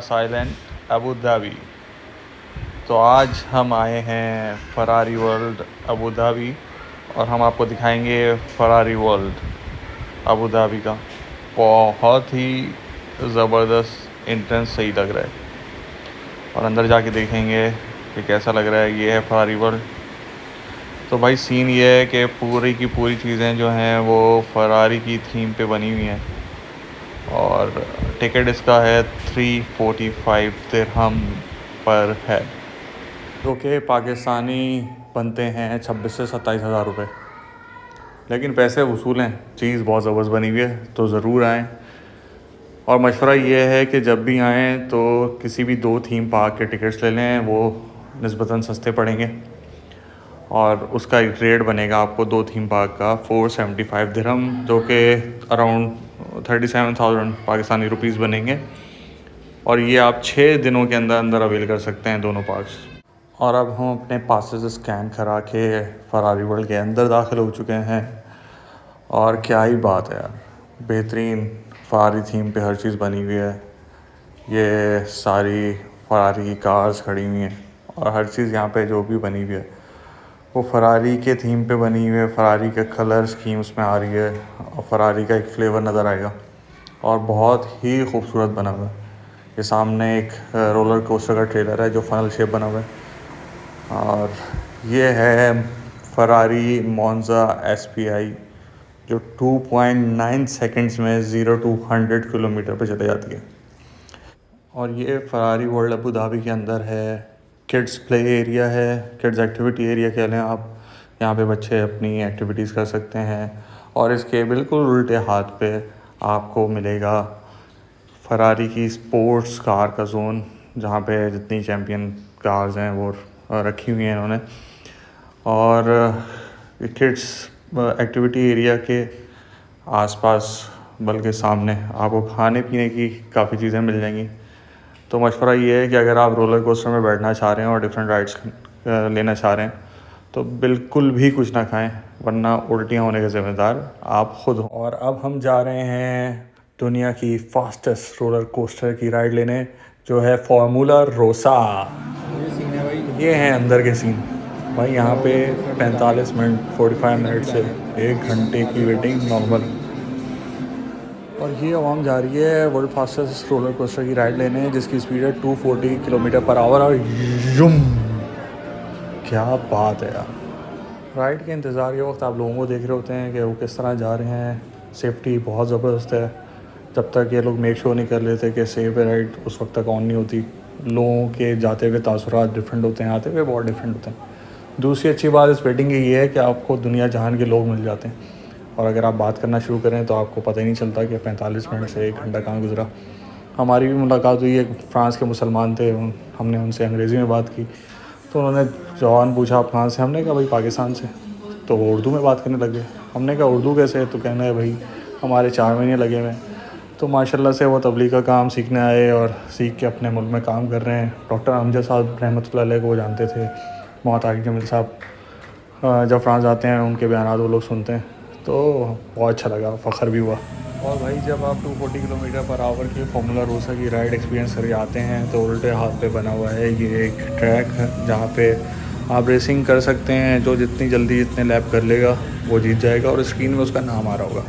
Silent Abu Dhabi. तो आज हम आए हैं फरारी वर्ल्ड अबू धाबी और हम आपको दिखाएंगे फरारी वर्ल्ड अबू धाबी का। बहुत ही ज़बरदस्त इंट्रेंस सही लग रहा है और अंदर जाके देखेंगे कि कैसा लग रहा है। ये है फरारी वर्ल्ड। तो भाई सीन ये है कि पूरी की पूरी चीज़ें जो हैं वो फरारी की थीम पे बनी हुई हैं और टिकट इसका है 345 दिरहम पर हेड, जो कि पाकिस्तानी बनते हैं 26 से 27 हज़ार रुपये। लेकिन पैसे वसूल हैं, चीज़ बहुत ज़बरदस्त बनी हुई है, तो ज़रूर आएँ। और मशवरा ये है कि जब भी आएँ तो किसी भी 2 थीम पार्क के टिकट्स ले लें, वो निस्बतन सस्ते पड़ेंगे और उसका रेट बनेगा आपको 2 थीम पार्क का 475 दिरहम, जो कि अराउंड 37,000 पाकिस्तानी रुपीज़ बनेंगे। और ये आप 6 दिनों के अंदर अंदर अवेल कर सकते हैं दोनों पार्क्स। और अब हम अपने पासेस स्कैन करा के फरारी वर्ल्ड के अंदर दाखिल हो चुके हैं। और क्या ही बात है यार, बेहतरीन फरारी थीम पे हर चीज़ बनी हुई है। ये सारी फरारी की कार्स खड़ी हुई हैं और हर चीज़ यहाँ पे जो भी बनी हुई है वो फरारी के थीम पे बनी हुई है। फरारी का कलर स्कीम उसमें आ रही है और फरारी का एक फ्लेवर नज़र आएगा और बहुत ही खूबसूरत बना हुआ है। ये सामने एक रोलर कोस्टर का ट्रेलर है जो फनल शेप बना हुआ है। और ये है फरारी मोंजा SPI जो 2.9 सेकंड्स में 0 to 100 किलोमीटर पर चले जाती है। और ये फरारी वर्ल्ड अबू धाबी के अंदर है। किड्स प्ले एरिया है, किड्स एक्टिविटी एरिया कह लें आप। यहाँ पे बच्चे अपनी एक्टिविटीज़ कर सकते हैं। और इसके बिल्कुल उल्टे हाथ पे आपको मिलेगा फरारी की स्पोर्ट्स कार का जोन, जहाँ पे जितनी चैम्पियन कार्स हैं वो रखी हुई हैं इन्होंने। और किड्स एक्टिविटी एरिया के आसपास बल्कि सामने आपको खाने पीने की काफ़ी चीज़ें मिल जाएंगी। तो मशवरा ये है कि अगर आप रोलर कोस्टर में बैठना चाह रहे हैं और डिफरेंट राइड्स लेना चाह रहे हैं तो बिल्कुल भी कुछ ना खाएं, वरना उल्टियाँ होने के ज़िम्मेदार आप खुद हो। और अब हम जा रहे हैं दुनिया की फास्टेस्ट रोलर कोस्टर की राइड लेने, जो है फार्मूला रोसा। ये सीन है भाई। ये हैं अंदर के सीन भाई। यहाँ पे 45 मिनट 45 मिनट से 1 घंटे की वेटिंग नॉर्मल। और ये आवाम जा रही है वर्ल्ड फास्टेस्ट रोलर कोस्टर की राइड लेने, जिसकी स्पीड है 240 किलोमीटर पर आवर। और यूम, क्या बात है यार। राइड के इंतज़ार के वक्त आप लोगों को देख रहे होते हैं कि वो किस तरह जा रहे हैं। सेफ्टी बहुत ज़बरदस्त है। जब तक ये लोग मेक श्योर नहीं कर लेते कि सेफ है राइड, उस वक्त तक ऑन नहीं होती। लोगों के जाते हुए तासुरात डिफरेंट होते हैं, आते हुए बहुत डिफरेंट होते हैं। दूसरी अच्छी बात इस वेटिंग की ये है कि आपको दुनिया जहान के लोग मिल जाते हैं और अगर आप बात करना शुरू करें तो आपको पता ही नहीं चलता कि 45 मिनट से 1 घंटा कहाँ गुजरा। हमारी भी मुलाकात हुई, एक फ्रांस के मुसलमान थे, हमने उनसे अंग्रेज़ी में बात की तो उन्होंने जवान पूछा आप कहाँ से। हमने कहा भाई पाकिस्तान से। तो वो उर्दू में बात करने लगे। हमने कहा उर्दू कैसे? तो कहना है भाई हमारे 4 महीने लगे हुए हैं। तो माशाल्लाह से वो तबलीग का काम सीखने आए और सीख के अपने मुल्क में काम कर रहे हैं। डॉक्टर अमजद साहब रहमतुल्लाह अलैह को वो जानते थे। मोहम्मद तारिक जमील साहब जब फ्रांस आते हैं उनके बयान वो लोग सुनते हैं, तो बहुत अच्छा लगा, फ़ख्र भी हुआ। और भाई जब आप 240 किलोमीटर पर आवर की फार्मूला रोसा की राइड एक्सपीरियंस करके आते हैं तो उल्टे हाथ पे बना हुआ है ये एक ट्रैक है जहाँ पे आप रेसिंग कर सकते हैं। जो जितनी जल्दी जितने लैप कर लेगा वो जीत जाएगा और स्क्रीन में उसका नाम आ रहा होगा।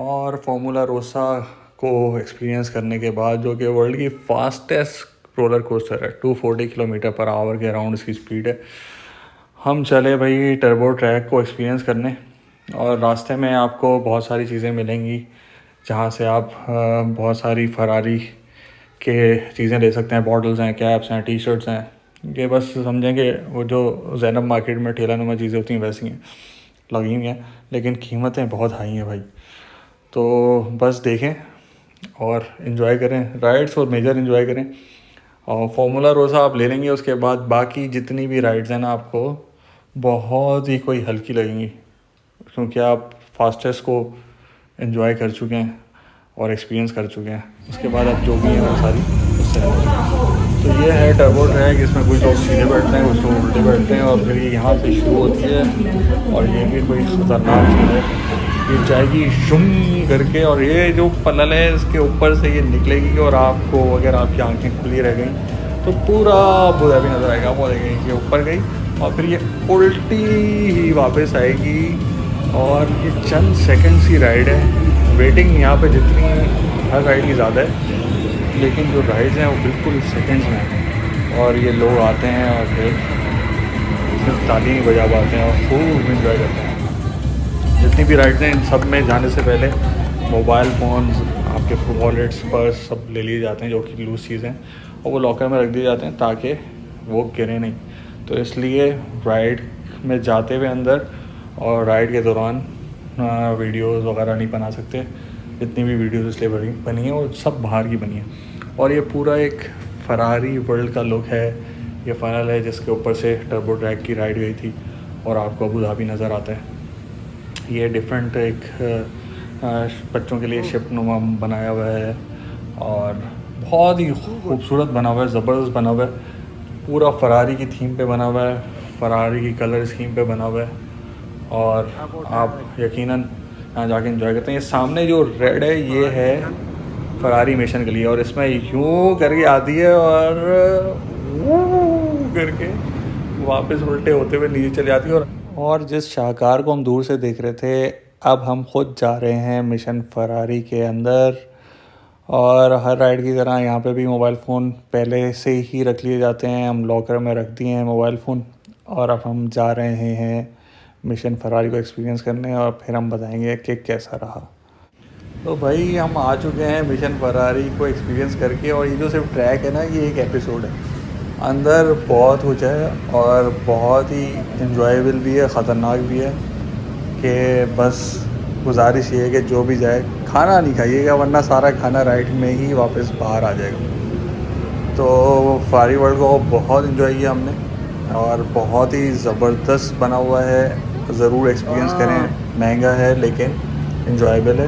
और फार्मूला रोसा को एक्सपीरियंस करने के बाद, जो कि वर्ल्ड की फास्टेस्ट रोलर कोस्टर है, 240 किलोमीटर पर आवर के अराउंड इसकी स्पीड है, हम चले भाई टर्बो ट्रैक को एक्सपीरियंस करने। और रास्ते में आपको बहुत सारी चीज़ें मिलेंगी जहाँ से आप बहुत सारी फरारी के चीज़ें ले सकते हैं। बॉटल्स हैं, कैप्स हैं, टी शर्ट्स हैं। ये बस समझें कि वो जो ज़ैनब मार्केट में ठेला नुमा चीज़ें होती हैं वैसी हैं, लगी हुई हैं, लेकिन कीमतें बहुत हाई हैं भाई। तो बस देखें और इन्जॉय करें राइड्स और मेजर इन्जॉय करें। और फार्मूला रोसा आप ले लेंगे, उसके बाद बाकी जितनी भी राइड्स हैं ना आपको बहुत ही कोई हल्की लगेंगी, क्योंकि आप फास्टेस्ट को एंजॉय कर चुके हैं और एक्सपीरियंस कर चुके हैं। उसके बाद अब जो भी है वो सारी उससे है। तो ये है टर्बो ट्रैक। इसमें कुछ लोग सीधे बैठते हैं, कुछ लोग उल्टे बैठते हैं और फिर ये यहाँ से शुरू होती है और ये भी कोई ख़तरनाक चीज़ है। ये जाएगी शुम करके, और ये जो फनल है इसके ऊपर से ये निकलेगी, और आपको अगर आपकी आंखें खुली रह गई तो पूरा अबू धाबी नज़र आएगा। वो देखेंगे कि ऊपर गई और फिर ये उल्टी ही वापस आएगी। और ये चंद सेकंड्स की राइड है। वेटिंग यहाँ पे जितनी हर राइड की ज़्यादा है, लेकिन जो राइड्स हैं वो बिल्कुल सेकंड्स में हैं। और ये लोग आते हैं और फिर सिर्फ ताली ही बजा पाते हैं और खूब इंजॉय करते हैं। जितनी भी राइड्स हैं इन सब में जाने से पहले मोबाइल फ़ोन्स, आपके वॉलेट्स, पर्स सब ले लिए जाते हैं जो कि लूज़ चीज़ हैं, और वो लॉकर में रख दिए जाते हैं ताकि वो गिरे नहीं। तो इसलिए राइड में जाते हुए अंदर और राइड के दौरान वीडियोस वगैरह नहीं बना सकते। जितनी भी वीडियोस इसलिए बनी है और सब बाहर की बनी है। और ये पूरा एक फरारी वर्ल्ड का लुक है। ये फनल है जिसके ऊपर से टर्बो ट्रैक की राइड गई थी और आपको अबू धाबी नज़र आता है। ये डिफरेंट एक बच्चों के लिए शिप नुमा बनाया हुआ है और बहुत ही खूबसूरत बना हुआ है, ज़बरदस्त बना हुआ है। पूरा फरारी की थीम पे बना हुआ है, फरारी की कलर स्कीम पे बना हुआ है, और आप यकीनन यहाँ जाके एंजॉय करते हैं। ये सामने जो रेड है ये है फरारी मिशन के लिए, और इसमें यूँ करके आती है और वू करके वापस उल्टे होते हुए नीचे चली जाती है। और जिस शाहकार को हम दूर से देख रहे थे, अब हम खुद जा रहे हैं मिशन फरारी के अंदर। और हर राइड की तरह यहाँ पे भी मोबाइल फ़ोन पहले से ही रख लिए जाते हैं, हम लॉकर में रख दिए हैं मोबाइल फ़ोन। और अब हम जा रहे हैं मिशन फरारी को एक्सपीरियंस करने, और फिर हम बताएंगे कि कैसा रहा। तो भाई हम आ चुके हैं मिशन फरारी को एक्सपीरियंस करके, और ये जो सिर्फ ट्रैक है ना, ये एक एपिसोड है। अंदर बहुत कुछ है और बहुत ही इन्जॉयबल भी है, ख़तरनाक भी है। कि बस गुजारिश ये है कि जो भी जाए खाना नहीं खाइएगा, वरना सारा खाना राइड में ही वापस बाहर आ जाएगा। तो फरारी वर्ल्ड को बहुत इन्जॉय किया हमने, और बहुत ही ज़बरदस्त बना हुआ है। ज़रूर एक्सपीरियंस करें, महंगा है लेकिन इन्जॉयबल है।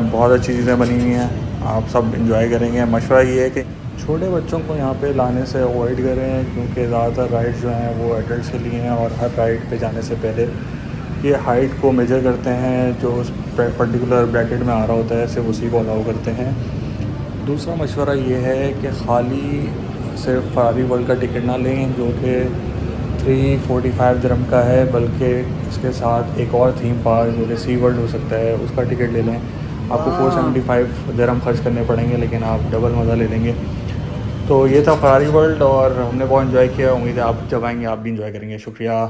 बहुत अच्छी चीज़ें बनी हुई हैं, आप सब इन्जॉय करेंगे। मशवरा ये है कि छोटे बच्चों को यहाँ पे लाने से अवॉइड करें, क्योंकि ज़्यादातर राइड्स जो हैं वो एडल्ट्स के लिए हैं, और हर राइड पे जाने से पहले ये हाइट को मेजर करते हैं, जो उस पर्टिकुलर ब्रैकेट में आ रहा होता है सिर्फ उसी को अलाउ करते हैं। दूसरा मशवरा ये है कि खाली सिर्फ फरारी वर्ल्ड का टिकट ना लें जो कि 345 दिरहम का है, बल्कि इसके साथ एक और थीम पार्क जो कि सी वर्ल्ड हो सकता है उसका टिकट ले लें। आपको 475 दिरहम खर्च करने पड़ेंगे, लेकिन आप डबल मज़ा ले लेंगे। तो ये था फरारी वर्ल्ड, और हमने बहुत इन्जॉय किया। उम्मीद है आप जब आएंगे आप भी इन्जॉय करेंगे। शुक्रिया।